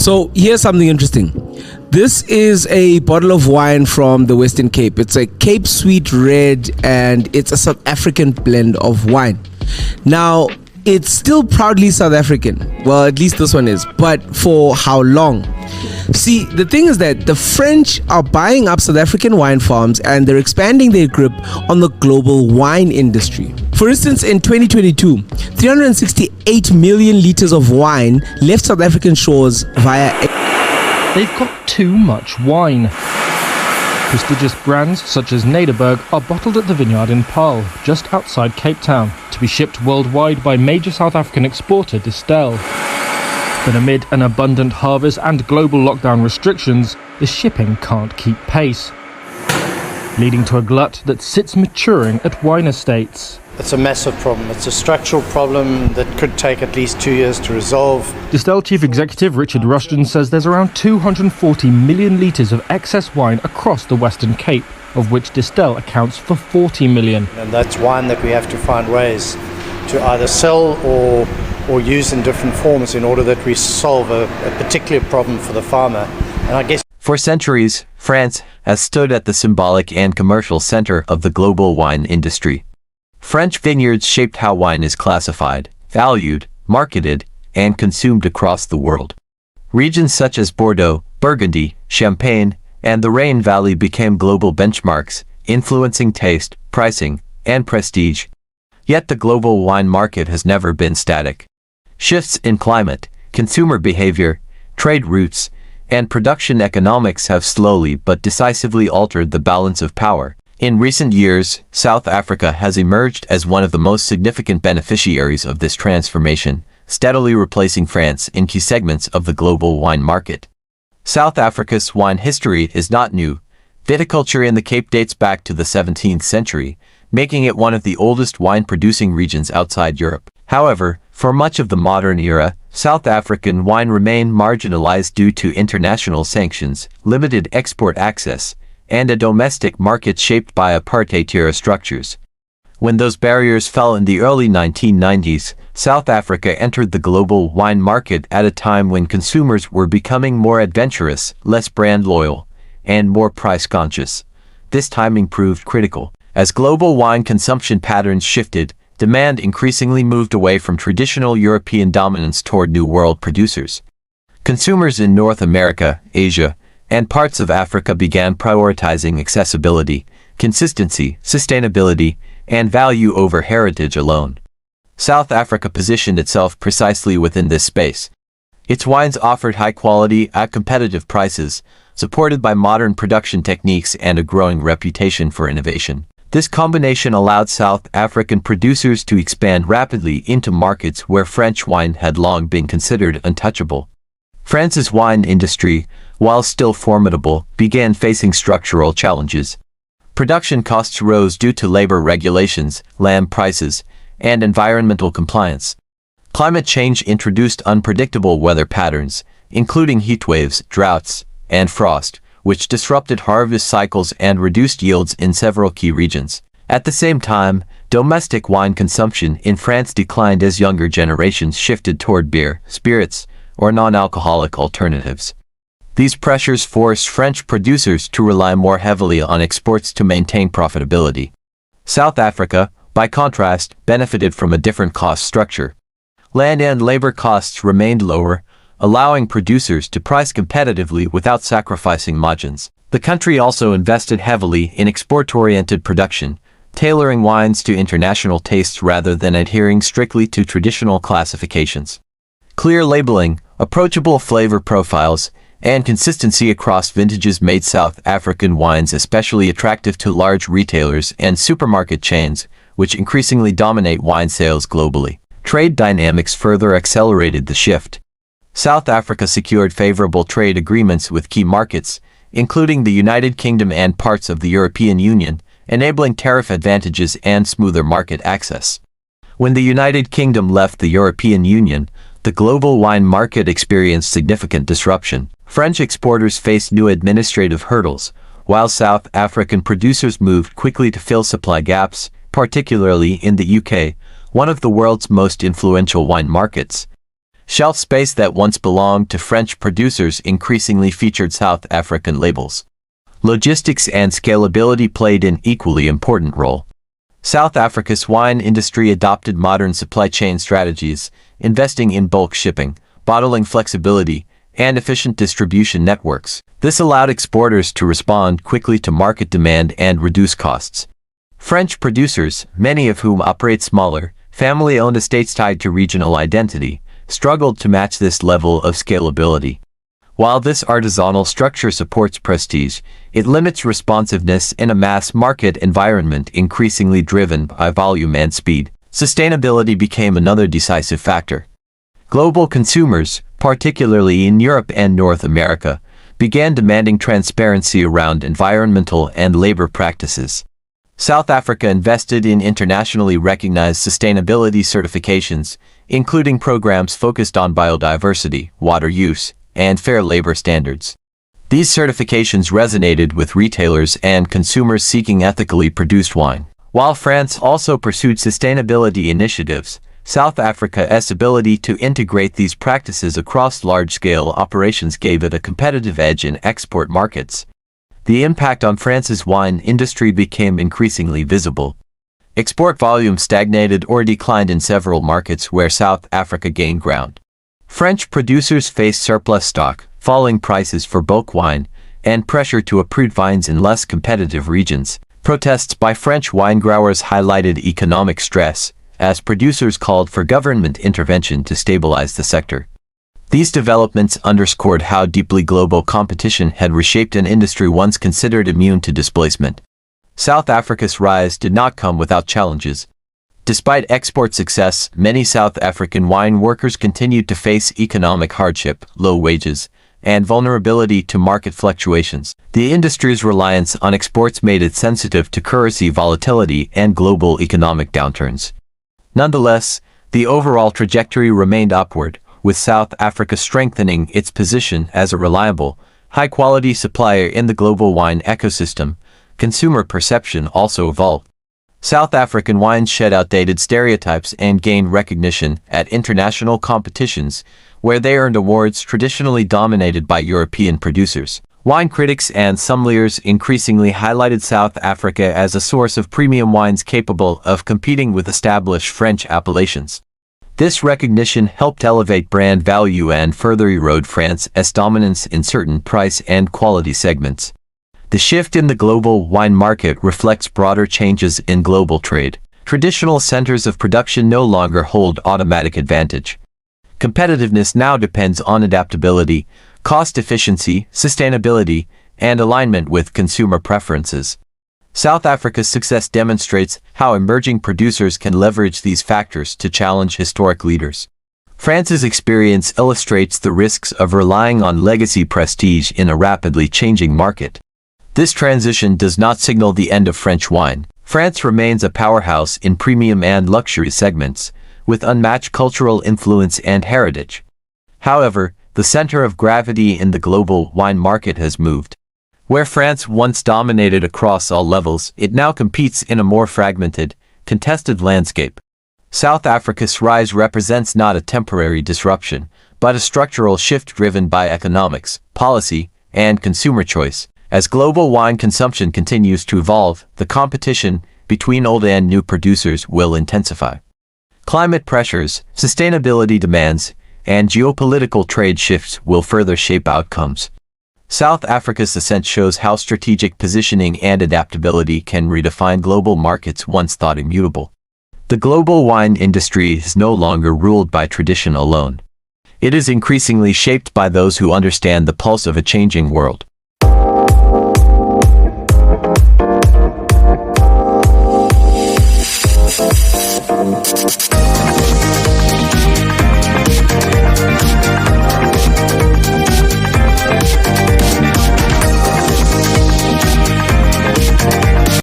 So here's something interesting. This is a bottle of wine from the Western Cape. It's a Cape Sweet Red, and it's a South African blend of wine. Now, it's still proudly South African. Well, at least this one is. But for how long? See, the thing is that the French are buying up South African wine farms and they're expanding their grip on the global wine industry. For instance, in 2022, 368 million liters of wine left South African shores via... They've got too much wine. Prestigious brands such as Nederburg are bottled at the vineyard in Paarl, just outside Cape Town, to be shipped worldwide by major South African exporter Distell. But amid an abundant harvest and global lockdown restrictions, the shipping can't keep pace, leading to a glut that sits maturing at wine estates. It's a massive problem. It's a structural problem that could take at least 2 years to resolve. Distell Chief Executive Richard Rushton says there's around 240 million litres of excess wine across the Western Cape, of which Distell accounts for 40 million. And that's wine that we have to find ways to either sell or use in different forms in order that we solve a particular problem for the farmer. And I guess for centuries, France has stood at the symbolic and commercial center of the global wine industry. French vineyards shaped how wine is classified, valued, marketed, and consumed across the world. Regions such as Bordeaux, Burgundy, Champagne, and the Rhine Valley became global benchmarks, influencing taste, pricing, and prestige. Yet the global wine market has never been static. Shifts in climate, consumer behavior, trade routes, and production economics have slowly but decisively altered the balance of power. In recent years, South Africa has emerged as one of the most significant beneficiaries of this transformation, steadily replacing France in key segments of the global wine market. South Africa's wine history is not new. Viticulture in the Cape dates back to the 17th century, making it one of the oldest wine-producing regions outside Europe. However, for much of the modern era, South African wine remained marginalized due to international sanctions, limited export access, and a domestic market shaped by apartheid-era structures. When those barriers fell in the early 1990s, South Africa entered the global wine market at a time when consumers were becoming more adventurous, less brand loyal, and more price-conscious. This timing proved critical. As global wine consumption patterns shifted, demand increasingly moved away from traditional European dominance toward New World producers. Consumers in North America, Asia, and parts of Africa began prioritizing accessibility, consistency, sustainability, and value over heritage alone. South Africa positioned itself precisely within this space. Its wines offered high quality at competitive prices, supported by modern production techniques and a growing reputation for innovation. This combination allowed South African producers to expand rapidly into markets where French wine had long been considered untouchable. France's wine industry, while still formidable, began facing structural challenges. Production costs rose due to labor regulations, land prices, and environmental compliance. Climate change introduced unpredictable weather patterns, including heatwaves, droughts, and frost, which disrupted harvest cycles and reduced yields in several key regions. At the same time, domestic wine consumption in France declined as younger generations shifted toward beer, spirits, or non-alcoholic alternatives. These pressures forced French producers to rely more heavily on exports to maintain profitability. South Africa, by contrast, benefited from a different cost structure. Land and labor costs remained lower, allowing producers to price competitively without sacrificing margins. The country also invested heavily in export-oriented production, tailoring wines to international tastes rather than adhering strictly to traditional classifications. Clear labeling, approachable flavor profiles, and consistency across vintages made South African wines especially attractive to large retailers and supermarket chains, which increasingly dominate wine sales globally. Trade dynamics further accelerated the shift. South Africa secured favorable trade agreements with key markets, including the United Kingdom and parts of the European Union, enabling tariff advantages and smoother market access. When the United Kingdom left the European Union, the global wine market experienced significant disruption. French exporters faced new administrative hurdles, while South African producers moved quickly to fill supply gaps, particularly in the UK, one of the world's most influential wine markets. Shelf space that once belonged to French producers increasingly featured South African labels. Logistics and scalability played an equally important role. South Africa's wine industry adopted modern supply chain strategies, investing in bulk shipping, bottling flexibility, and efficient distribution networks. This allowed exporters to respond quickly to market demand and reduce costs. French producers, many of whom operate smaller, family-owned estates tied to regional identity, struggled to match this level of scalability. While this artisanal structure supports prestige, it limits responsiveness in a mass market environment increasingly driven by volume and speed. Sustainability became another decisive factor. Global consumers, particularly in Europe and North America, began demanding transparency around environmental and labor practices. South Africa invested in internationally recognized sustainability certifications, including programs focused on biodiversity, water use, and fair labor standards. These certifications resonated with retailers and consumers seeking ethically produced wine. While France also pursued sustainability initiatives, South Africa's ability to integrate these practices across large-scale operations gave it a competitive edge in export markets. The impact on France's wine industry became increasingly visible. Export volume stagnated or declined in several markets where South Africa gained ground. French producers faced surplus stock, falling prices for bulk wine, and pressure to uproot vines in less competitive regions. Protests by French winegrowers highlighted economic stress, as producers called for government intervention to stabilize the sector. These developments underscored how deeply global competition had reshaped an industry once considered immune to displacement. South Africa's rise did not come without challenges. Despite export success, many South African wine workers continued to face economic hardship, low wages, and vulnerability to market fluctuations. The industry's reliance on exports made it sensitive to currency volatility and global economic downturns. Nonetheless, the overall trajectory remained upward, with South Africa strengthening its position as a reliable, high-quality supplier in the global wine ecosystem. Consumer perception also evolved. South African wines shed outdated stereotypes and gained recognition at international competitions, where they earned awards traditionally dominated by European producers. Wine critics and sommeliers increasingly highlighted South Africa as a source of premium wines capable of competing with established French appellations. This recognition helped elevate brand value and further erode France's dominance in certain price and quality segments. The shift in the global wine market reflects broader changes in global trade. Traditional centers of production no longer hold automatic advantage. Competitiveness now depends on adaptability, cost efficiency, sustainability, and alignment with consumer preferences. South Africa's success demonstrates how emerging producers can leverage these factors to challenge historic leaders. France's experience illustrates the risks of relying on legacy prestige in a rapidly changing market. This transition does not signal the end of French wine. France remains a powerhouse in premium and luxury segments, with unmatched cultural influence and heritage. However, the center of gravity in the global wine market has moved. Where France once dominated across all levels, it now competes in a more fragmented, contested landscape. South Africa's rise represents not a temporary disruption, but a structural shift driven by economics, policy, and consumer choice. As global wine consumption continues to evolve, the competition between old and new producers will intensify. Climate pressures, sustainability demands, and geopolitical trade shifts will further shape outcomes. South Africa's ascent shows how strategic positioning and adaptability can redefine global markets once thought immutable. The global wine industry is no longer ruled by tradition alone. It is increasingly shaped by those who understand the pulse of a changing world.